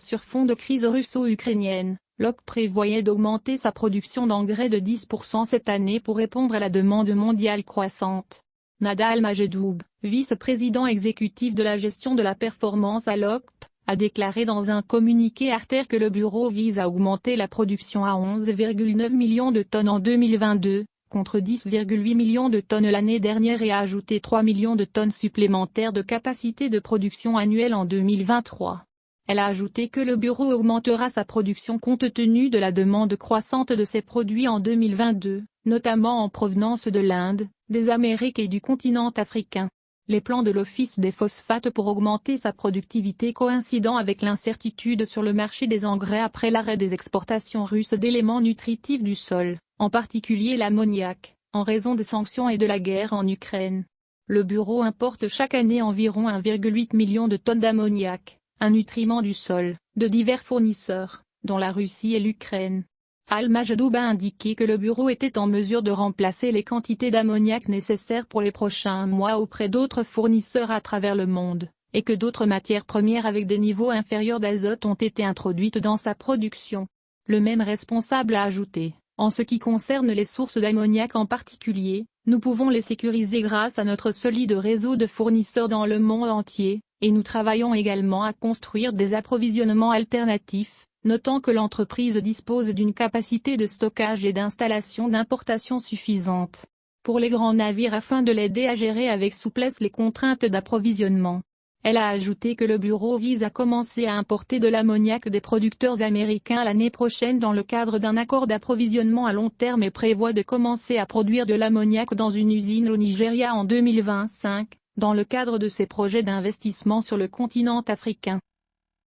sur fond de crise russo-ukrainienne, Lockheed prévoyait d'augmenter sa production d'engrais de 10% cette année pour répondre à la demande mondiale croissante. Nadal Majedoub, vice-président exécutif de la gestion de la performance à Lockheed, a déclaré dans un communiqué Arter que le bureau vise à augmenter la production à 11,9 millions de tonnes en 2022, contre 10,8 millions de tonnes l'année dernière et a ajouté 3 millions de tonnes supplémentaires de capacité de production annuelle en 2023. Elle a ajouté que le bureau augmentera sa production compte tenu de la demande croissante de ses produits en 2022, notamment en provenance de l'Inde, des Amériques et du continent africain. Les plans de l'Office des phosphates pour augmenter sa productivité coïncidant avec l'incertitude sur le marché des engrais après l'arrêt des exportations russes d'éléments nutritifs du sol, en particulier l'ammoniac, en raison des sanctions et de la guerre en Ukraine. Le bureau importe chaque année environ 1,8 million de tonnes d'ammoniac, un nutriment du sol, de divers fournisseurs, dont la Russie et l'Ukraine. Al-Majdoub a indiqué que le bureau était en mesure de remplacer les quantités d'ammoniac nécessaires pour les prochains mois auprès d'autres fournisseurs à travers le monde, et que d'autres matières premières avec des niveaux inférieurs d'azote ont été introduites dans sa production. Le même responsable a ajouté, en ce qui concerne les sources d'ammoniac en particulier, nous pouvons les sécuriser grâce à notre solide réseau de fournisseurs dans le monde entier, et nous travaillons également à construire des approvisionnements alternatifs, notant que l'entreprise dispose d'une capacité de stockage et d'installation d'importation suffisante pour les grands navires afin de l'aider à gérer avec souplesse les contraintes d'approvisionnement. Elle a ajouté que le bureau vise à commencer à importer de l'ammoniac des producteurs américains l'année prochaine dans le cadre d'un accord d'approvisionnement à long terme et prévoit de commencer à produire de l'ammoniac dans une usine au Nigeria en 2025, dans le cadre de ses projets d'investissement sur le continent africain.